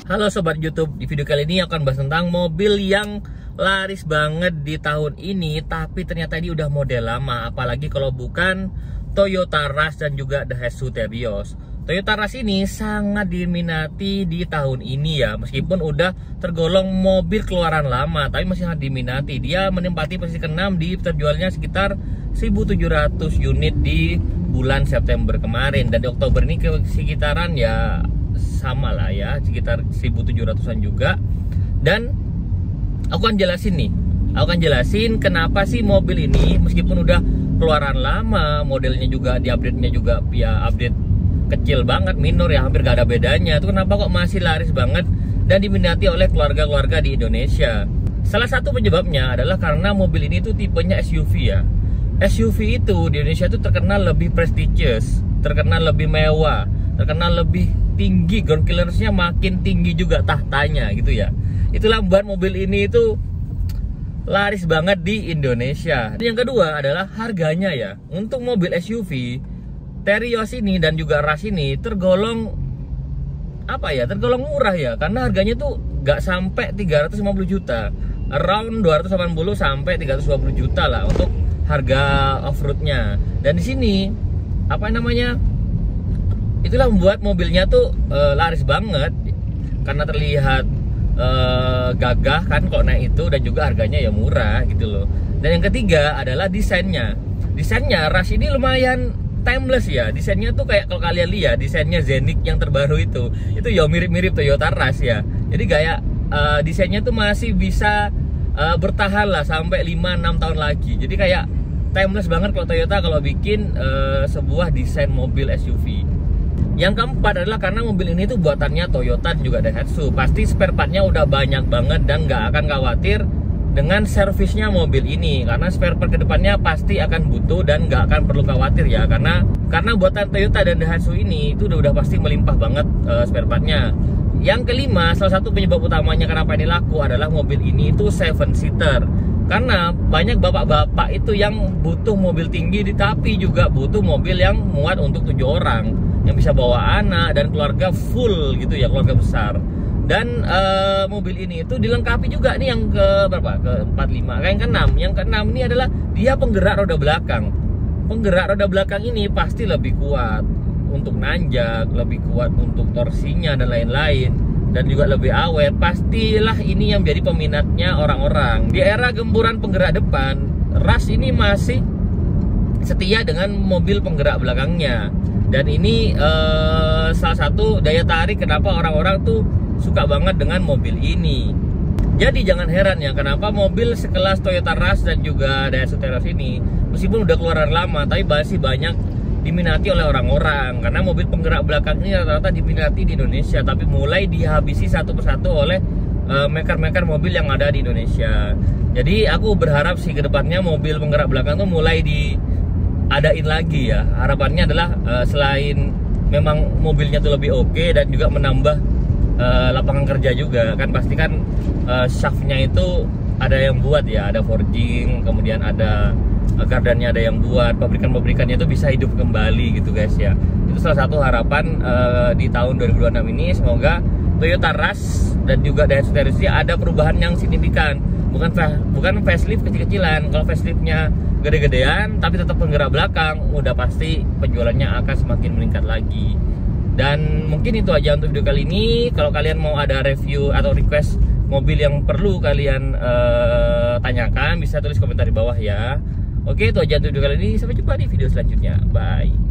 Halo Sobat YouTube, di video kali ini akan bahas tentang mobil yang laris banget di tahun ini, tapi ternyata ini udah model lama, apalagi kalau bukan Toyota Rush dan juga Daihatsu Terios. Toyota Rush ini sangat diminati di tahun ini ya, meskipun udah tergolong mobil keluaran lama, tapi masih sangat diminati. Dia menempati posisi ke-6 di terjualnya sekitar 1.700 unit di bulan September kemarin, dan di Oktober ini sekitaran ya sama lah ya, sekitar 1.700-an juga. Dan aku akan jelasin kenapa sih mobil ini meskipun udah keluaran lama, modelnya juga di-update-nya juga ya update kecil banget, minor ya, hampir gak ada bedanya, itu kenapa kok masih laris banget dan diminati oleh keluarga-keluarga di Indonesia. Salah satu penyebabnya adalah karena mobil ini tuh tipenya SUV ya. SUV itu di Indonesia tuh terkenal lebih prestigious, terkenal lebih mewah, terkenal lebih tinggi, ground clearance-nya makin tinggi juga tahtanya gitu ya. Itulah membuat mobil ini itu laris banget di Indonesia. Yang kedua adalah harganya ya. Untuk mobil SUV Terios ini dan juga Rush ini tergolong tergolong murah ya, karena harganya tuh gak sampai 350 juta, around 280 sampai 320 juta lah untuk harga off-roadnya. Dan di sini itulah membuat mobilnya tuh laris banget karena terlihat gagah kan kalau naik itu, dan juga harganya ya murah gitu loh. Dan yang ketiga adalah desainnya. Desainnya Rush ini lumayan timeless ya. Desainnya tuh kayak kalau kalian lihat desainnya Zenith yang terbaru itu ya mirip-mirip Toyota Rush ya. Jadi kayak desainnya tuh masih bisa bertahan lah sampai 5-6 tahun lagi. Jadi kayak timeless banget kalau Toyota kalau bikin sebuah desain mobil SUV. Yang keempat adalah karena mobil ini tuh buatannya Toyota dan juga Daihatsu. Pasti spare partnya udah banyak banget dan nggak akan khawatir dengan servisnya mobil ini, karena spare part kedepannya pasti akan butuh dan nggak akan perlu khawatir ya, karena buatan Toyota dan Daihatsu ini itu udah pasti melimpah banget spare partnya. Yang kelima, salah satu penyebab utamanya kenapa ini laku adalah mobil ini itu 7-seater. Karena banyak bapak-bapak itu yang butuh mobil tinggi, tapi juga butuh mobil yang muat untuk 7 orang, yang bisa bawa anak dan keluarga full gitu ya, keluarga besar. Dan mobil ini itu dilengkapi juga nih yang yang keenam ini adalah dia penggerak roda belakang. Penggerak roda belakang ini pasti lebih kuat untuk nanjak, lebih kuat untuk torsinya dan lain-lain, dan juga lebih awet. Pastilah ini yang menjadi peminatnya orang-orang. Di era gempuran penggerak depan, Rush ini masih setia dengan mobil penggerak belakangnya. Dan ini salah satu daya tarik kenapa orang-orang tuh suka banget dengan mobil ini. Jadi jangan heran ya kenapa mobil sekelas Toyota Rush dan juga Daihatsu Terios ini meskipun udah keluaran lama tapi masih banyak diminati oleh orang-orang, karena mobil penggerak belakang ini rata-rata diminati di Indonesia, tapi mulai dihabisi satu persatu oleh maker-maker mobil yang ada di Indonesia. Jadi aku berharap sih kedepannya mobil penggerak belakang tuh mulai diadain lagi ya. Harapannya adalah selain memang mobilnya tuh lebih oke dan juga menambah lapangan kerja juga kan, pasti kan shaftnya itu ada yang buat ya, ada forging, kemudian ada gardannya ada yang buat, pabrikan-pabrikannya itu bisa hidup kembali gitu guys ya. Itu salah satu harapan di tahun 2026 ini. Semoga Toyota Rush dan juga Daihatsu Terios ada perubahan yang signifikan, bukan facelift kecil-kecilan. Kalau faceliftnya gede-gedean tapi tetap penggerak belakang, udah pasti penjualannya akan semakin meningkat lagi. Dan mungkin itu aja untuk video kali ini. Kalau kalian mau ada review atau request mobil yang perlu kalian tanyakan, bisa tulis komentar di bawah ya. Oke, itu aja untuk video kali ini. Sampai jumpa di video selanjutnya. Bye.